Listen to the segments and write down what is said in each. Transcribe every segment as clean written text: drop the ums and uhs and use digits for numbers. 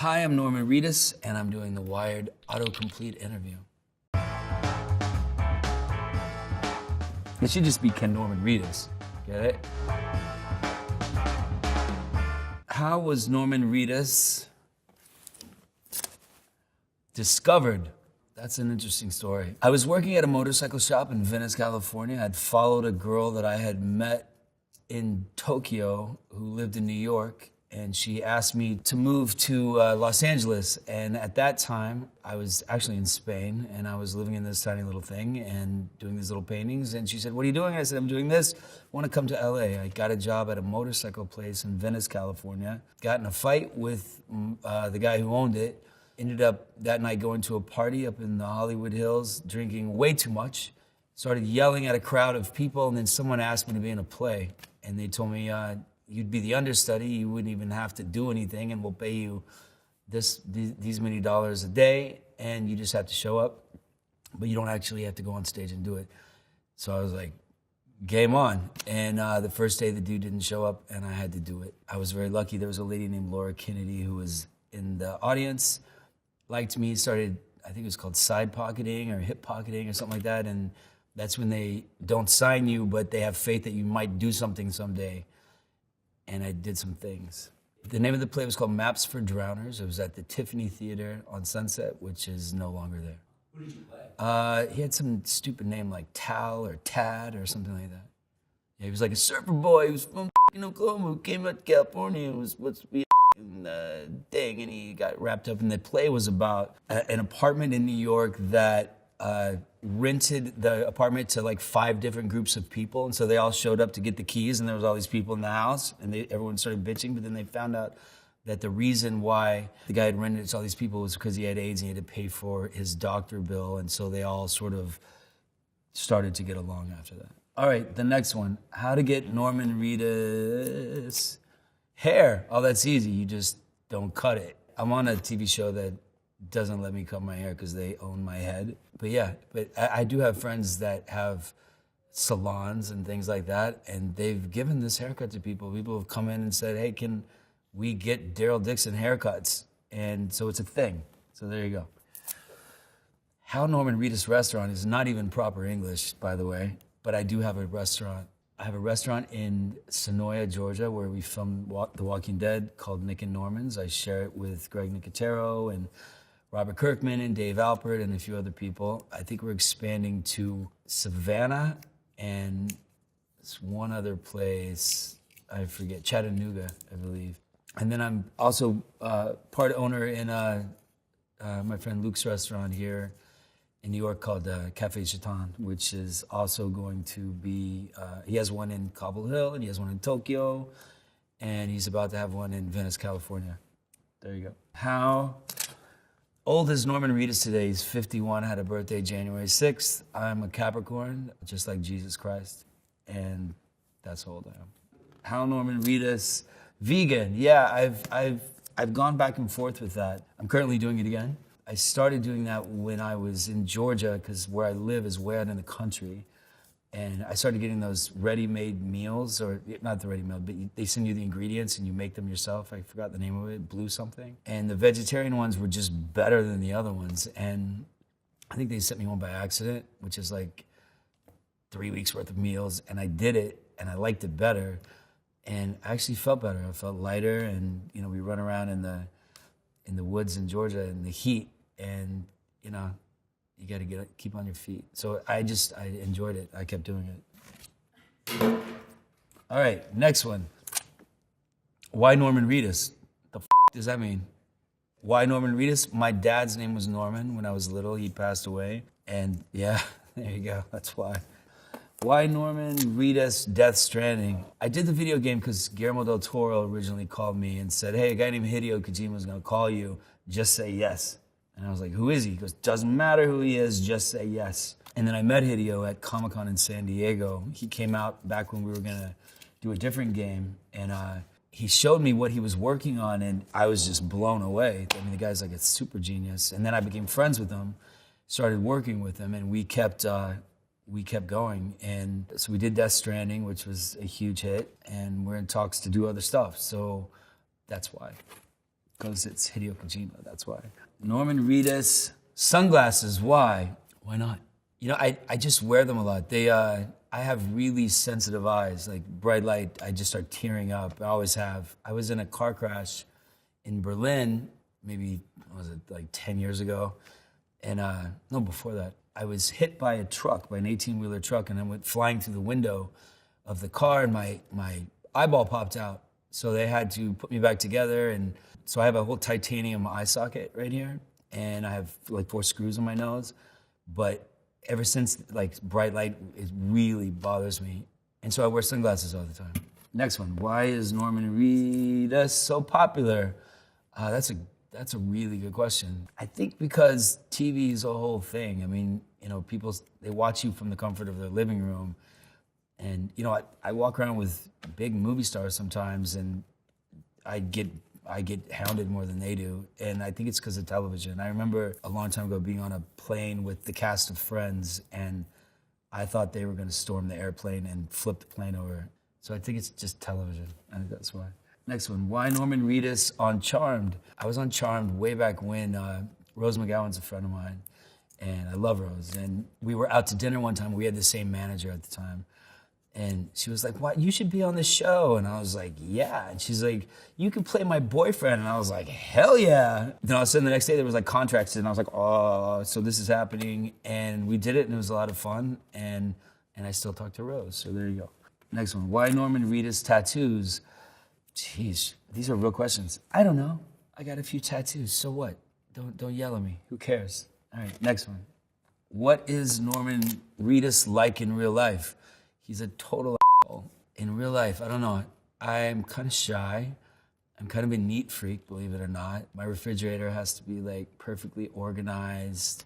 Hi, I'm Norman Reedus, and I'm doing the Wired autocomplete interview. It should just be Ken Norman Reedus. Get it? How was Norman Reedus discovered? That's an interesting story. I was working at a motorcycle shop in Venice, California. I'd followed a girl that I had met in Tokyo who lived in New York, and she asked me to move to Los Angeles. And at that time, I was actually in Spain, and I was living in this tiny little thing and doing these little paintings. And she said, "What are you doing?" I said, "I'm doing this. I want to come to LA." I got a job at a motorcycle place in Venice, California. Got in a fight with the guy who owned it. Ended up that night going to a party up in the Hollywood Hills, drinking way too much. Started yelling at a crowd of people, and then someone asked me to be in a play. And they told me, you'd be the understudy, you wouldn't even have to do anything, and we'll pay you these many dollars a day, and you just have to show up, but you don't actually have to go on stage and do it. So I was like, game on. And the first day the dude didn't show up, and I had to do it. I was very lucky. There was a lady named Laura Kennedy who was in the audience, liked me, started, I think it was called side pocketing or hip pocketing or something like that, and that's when they don't sign you, but they have faith that you might do something someday. And I did some things. The name of the play was called Maps for Drowners. It was at the Tiffany Theater on Sunset, which is no longer there. Who did you play? He had some stupid name like Tal or Tad or something like that. Yeah, he was like a surfer boy. He was from Oklahoma, who came out to California. It was supposed to be a thing, and he got wrapped up. And the play was about an apartment in New York that rented the apartment to like 5 different groups of people, and so they all showed up to get the keys, and there was all these people in the house, and everyone started bitching. But then they found out that the reason why the guy had rented it to all these people was because he had AIDS and he had to pay for his doctor bill, and so they all sort of started to get along after that. All right, the next one: how to get Norman Reedus hair. Oh, that's easy. You just don't cut it. I'm on a TV show that doesn't let me cut my hair because they own my head. But yeah, I do have friends that have salons and things like that, and they've given this haircut to people. People have come in and said, "Hey, can we get Daryl Dixon haircuts?" And so it's a thing. So there you go. How Norman Reedus Restaurant is not even proper English, by the way, but I do have a restaurant. I have a restaurant in Sonoya, Georgia, where we filmed The Walking Dead, called Nick and Norman's. I share it with Greg Nicotero and Robert Kirkman and Dave Alpert and a few other people. I think we're expanding to Savannah and it's one other place, I forget, Chattanooga, I believe. And then I'm also part owner in my friend Luke's restaurant here in New York called Cafe Chaton, which is also going to be, he has one in Cobble Hill and he has one in Tokyo, and he's about to have one in Venice, California. There you go. How old is Norman Reedus today? He's 51, had a birthday January 6th. I'm a Capricorn, just like Jesus Christ, and that's how old I am. How Norman Reedus vegan? Yeah, I've gone back and forth with that. I'm currently doing it again. I started doing that when I was in Georgia, because where I live is way out in the country. And I started getting those ready-made meals, or not the ready-made, but they send you the ingredients and you make them yourself. I forgot the name of it, Blue something. And the vegetarian ones were just better than the other ones. And I think they sent me one by accident, which is like 3 weeks worth of meals. And I did it and I liked it better. And I actually felt better. I felt lighter, and we run around in the woods in Georgia in the heat, and you got to keep on your feet. So I enjoyed it. I kept doing it. All right, next one. Why Norman Reedus? The does that mean? Why Norman Reedus? My dad's name was Norman when I was little. He passed away. And yeah, there you go. That's why. Why Norman Reedus Death Stranding? I did the video game because Guillermo del Toro originally called me and said, "Hey, a guy named Hideo Kojima is going to call you. Just say yes." And I was like, "Who is he?" He goes, "Doesn't matter who he is, just say yes." And then I met Hideo at Comic-Con in San Diego. He came out back when we were going to do a different game, and he showed me what he was working on, and I was just blown away. I mean, the guy's like a super genius. And then I became friends with him, started working with him, and we kept going. And so we did Death Stranding, which was a huge hit, and we're in talks to do other stuff. So that's why. Because it's Hideo Kojima, that's why. Norman Reedus, sunglasses, why? Why not? You know, I just wear them a lot. I have really sensitive eyes, like bright light, I just start tearing up. I always have. I was in a car crash in Berlin, maybe, what was it, like 10 years ago? And no, before that. I was hit by a truck, by an 18-wheeler truck, and I went flying through the window of the car, and my eyeball popped out. So they had to put me back together, and so I have a whole titanium eye socket right here, and I have like 4 screws in my nose. But ever since, like, bright light, it really bothers me. And so I wear sunglasses all the time. Next one, why is Norman Reedus so popular? That's a really good question. I think because TV is a whole thing. I mean, you know, people, they watch you from the comfort of their living room. And, you know, I walk around with big movie stars sometimes, and I get hounded more than they do. And I think it's because of television. I remember a long time ago being on a plane with the cast of Friends, and I thought they were going to storm the airplane and flip the plane over. So I think it's just television. I think that's why. Next one, why Norman Reedus on Charmed? I was on Charmed way back when. Rose McGowan's a friend of mine, and I love Rose. And we were out to dinner one time. We had the same manager at the time. And she was like, "What? You should be on the show." And I was like, "Yeah." And she's like, "You can play my boyfriend." And I was like, "Hell yeah." Then all of a sudden the next day there was like contracts, and I was like, "Oh, so this is happening." And we did it, and it was a lot of fun. And I still talk to Rose, so there you go. Next one, why Norman Reedus tattoos? Jeez, these are real questions. I don't know. I got a few tattoos, so what? Don't yell at me. Who cares? All right, next one. What is Norman Reedus like in real life? He's a total asshole. In real life, I don't know. I'm kind of shy. I'm kind of a neat freak, believe it or not. My refrigerator has to be like perfectly organized.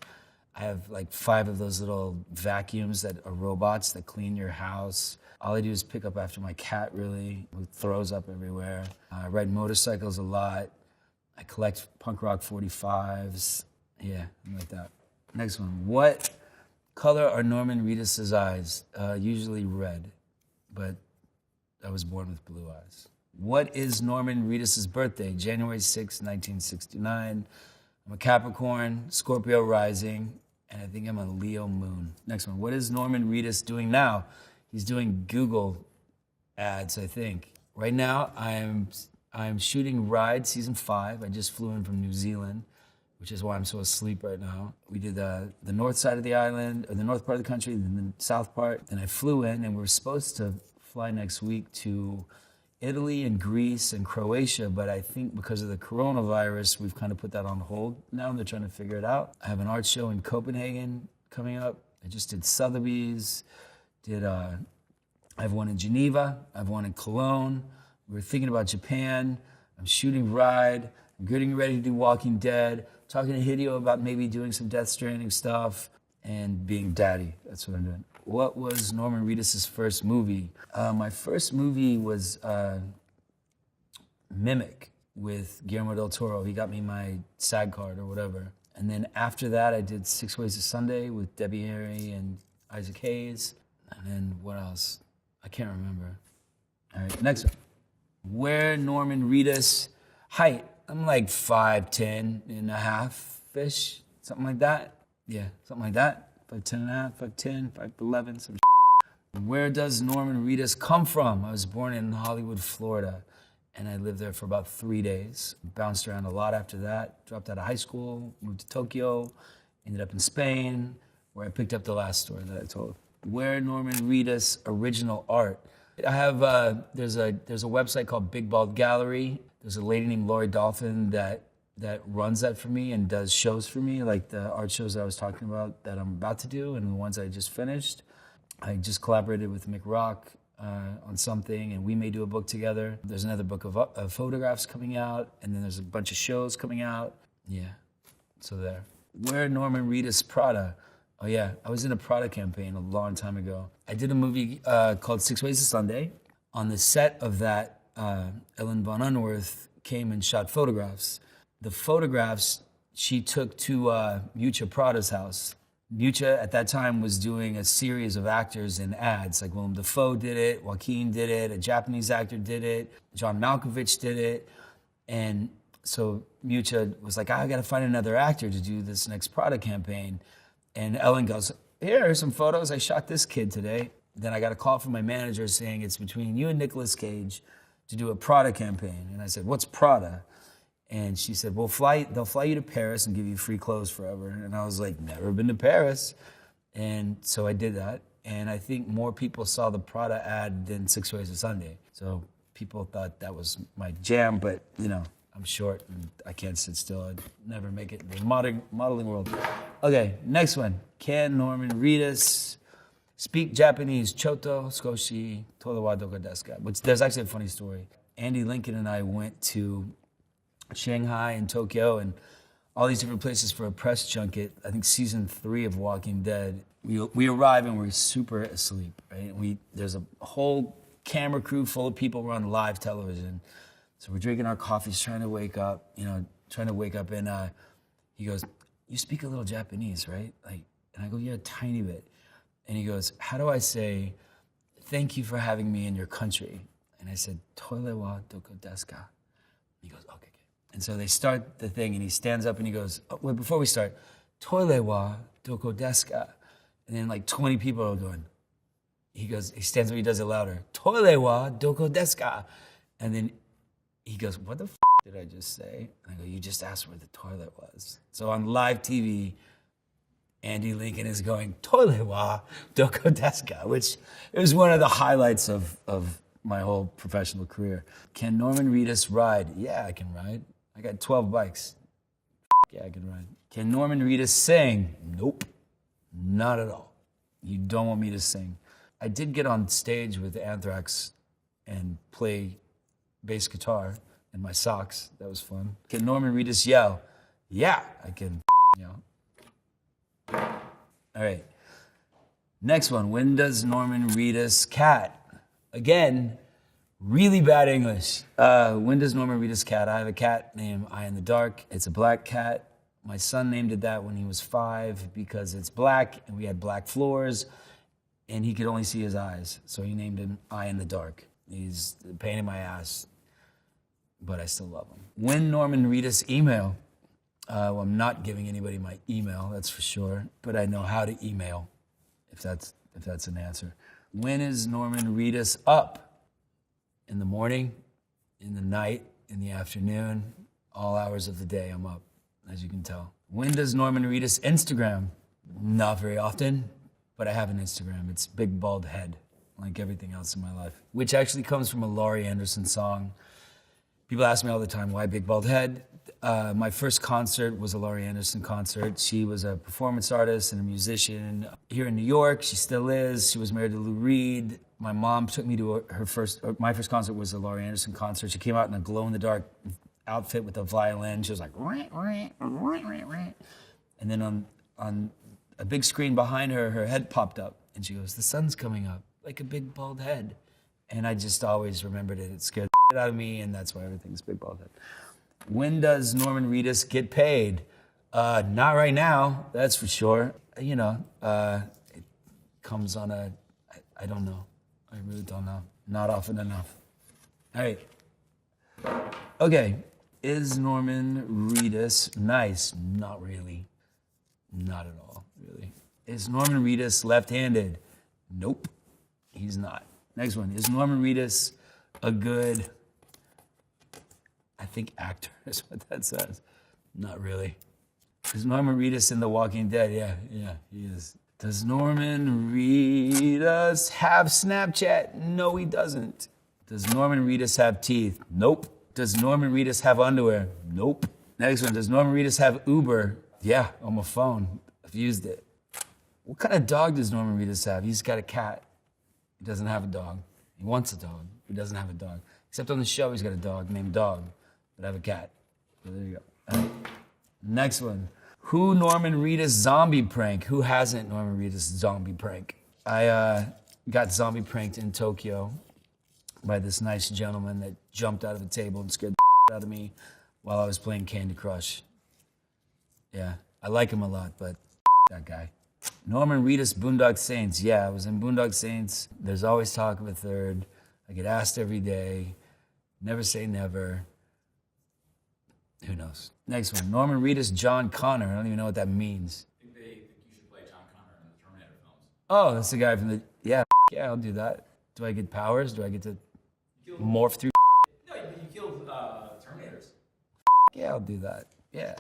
I have like 5 of those little vacuums that are robots that clean your house. All I do is pick up after my cat, really, who throws up everywhere. I ride motorcycles a lot. I collect punk rock 45s. Yeah, I'm like that. Next one. What color are Norman Reedus' eyes? Usually red, but I was born with blue eyes. What is Norman Reedus' birthday? January 6, 1969. I'm a Capricorn, Scorpio rising, and I think I'm a Leo moon. Next one. What is Norman Reedus doing now? He's doing Google ads, I think. Right now, I'm shooting Ride season 5. I just flew in from New Zealand, which is why I'm so asleep right now. We did the north side of the island, or the north part of the country, then the south part. Then I flew in, and we're supposed to fly next week to Italy and Greece and Croatia, but I think because of the coronavirus, we've kind of put that on hold now. They're trying to figure it out. I have an art show in Copenhagen coming up. I just did Sotheby's. I have one in Geneva. I have one in Cologne. We're thinking about Japan. I'm shooting Ride. I'm getting ready to do Walking Dead. Talking to Hideo about maybe doing some Death Stranding stuff and being daddy. That's what I'm doing. What was Norman Reedus' first movie? My first movie was Mimic with Guillermo del Toro. He got me my SAG card or whatever. And then after that, I did 6 Ways to Sunday with Debbie Harry and Isaac Hayes. And then what else? I can't remember. All right, next one. Where Norman Reedus, height, I'm like 5'10 and a half-ish, something like that. Yeah, something like that. 5'10 and a half, 5'10, 5'11, some shit. Where does Norman Reedus come from? I was born in Hollywood, Florida, and I lived there for about 3 days. Bounced around a lot after that. Dropped out of high school, moved to Tokyo, ended up in Spain, where I picked up the last story that I told. Where Norman Reedus original art? I have there's a website called Big Bald Gallery. There's a lady named Lori Dolphin that runs that for me and does shows for me, like the art shows that I was talking about that I'm about to do and the ones I just finished. I just collaborated with Mick Rock on something, and we may do a book together. There's another book of photographs coming out, and then there's a bunch of shows coming out. Yeah, so there. Where Norman Reedus Prada? Oh yeah, I was in a Prada campaign a long time ago. I did a movie called 6 Ways to Sunday. On the set of that, Ellen von Unworth came and shot photographs. The photographs she took to Miuccia Prada's house. Miuccia at that time was doing a series of actors in ads. Like Willem Dafoe did it, Joaquin did it, a Japanese actor did it, John Malkovich did it. And So Mucha was like, I gotta find another actor to do this next Prada campaign. And Ellen goes, here are some photos. I shot this kid today. Then I got a call from my manager saying it's between you and Nicolas Cage to do a Prada campaign. And I said, what's Prada? And she said, well, they'll fly you to Paris and give you free clothes forever. And I was like, never been to Paris. And so I did that. And I think more people saw the Prada ad than 6 Ways to Sunday. So people thought that was my jam, but you know, I'm short and I can't sit still. I'd never make it in the modeling world. Okay, next one. Can Norman Reedus speak Japanese? Choto, Skoshi, Toru wa doko desu ka? Which there's actually a funny story. Andy Lincoln and I went to Shanghai and Tokyo and all these different places for a press junket. I think season 3 of Walking Dead. We arrive and we're super asleep, right? There's a whole camera crew full of people. We're on live television. So we're drinking our coffees, trying to wake up, and he goes, you speak a little Japanese, right? And I go, yeah, a tiny bit. And he goes, how do I say, thank you for having me in your country? And I said, Toire wa doko desu ka? He goes, okay. And so they start the thing, and he stands up and he goes, oh, wait, before we start, Toire wa doko desu ka? And then like 20 people are going. He stands up, he does it louder. Toire wa doko desu ka? And then he goes, what the did I just say? And I go, you just asked where the toilet was. So on live TV, Andy Lincoln is going, Toire wa doko desu ka? Which is one of the highlights of my whole professional career. Can Norman Reedus ride? Yeah, I can ride. I got 12 bikes. Yeah, I can ride. Can Norman Reedus sing? Nope, not at all. You don't want me to sing. I did get on stage with Anthrax and play bass guitar in my socks. That was fun. Can Norman Reedus yell? Yeah, I can yell. All right. Next one. When does Norman Reedus cat? Again, really bad English. When does Norman Reedus cat? I have a cat named Eye in the Dark. It's a black cat. My son named it that when he was 5 because it's black and we had black floors and he could only see his eyes. So he named him Eye in the Dark. He's a pain in my ass, but I still love him. When Norman Reedus email? Well, I'm not giving anybody my email, that's for sure, but I know how to email, if that's an answer. When is Norman Reedus up? In the morning, in the night, in the afternoon, all hours of the day I'm up, as you can tell. When does Norman Reedus Instagram? Not very often, but I have an Instagram. It's Big Bald Head, like everything else in my life, which actually comes from a Laurie Anderson song. People ask me all the time, why Big Bald Head? My first concert was a Laurie Anderson concert. She was a performance artist and a musician here in New York. She still is. She was married to Lou Reed. My mom took me to my first concert was a Laurie Anderson concert. She came out in a glow-in-the-dark outfit with a violin. She was like, and then on a big screen behind her, her head popped up. And she goes, the sun's coming up, like a big bald head. And I just always remembered it. It scared the shit out of me, and that's why everything's big bald head. When does Norman Reedus get paid? Not right now, that's for sure. You know, it comes on I don't know. I really don't know. Not often enough. All right. Okay. Is Norman Reedus nice? Not really. Not at all, really. Is Norman Reedus left-handed? Nope, he's not. Next one. Is Norman Reedus a good, I think, actor is what that says. Not really. Is Norman Reedus in The Walking Dead? Yeah, he is. Does Norman Reedus have Snapchat? No, he doesn't. Does Norman Reedus have teeth? Nope. Does Norman Reedus have underwear? Nope. Next one. Does Norman Reedus have Uber? Yeah, on my phone. I've used it. What kind of dog does Norman Reedus have? He's got a cat. He doesn't have a dog. He wants a dog. He doesn't have a dog. Except on the show, he's got a dog named Dog. But I have a cat. So there you go. All right. Next one. Who Norman Reedus zombie prank? Who hasn't Norman Reedus zombie prank? I got zombie pranked in Tokyo by this nice gentleman that jumped out of a table and scared the out of me while I was playing Candy Crush. Yeah, I like him a lot, but that guy. Norman Reedus, Boondock Saints. Yeah, I was in Boondock Saints. There's always talk of a third. I get asked every day. Never say never. Who knows? Next one. Norman Reedus, John Connor. I don't even know what that means. I think they think you should play John Connor in the Terminator films. Oh, that's the guy from the... Yeah, yeah, I'll do that. Do I get powers? Do I get to morph through? No, you killed Terminators. Yeah, I'll do that. Yeah.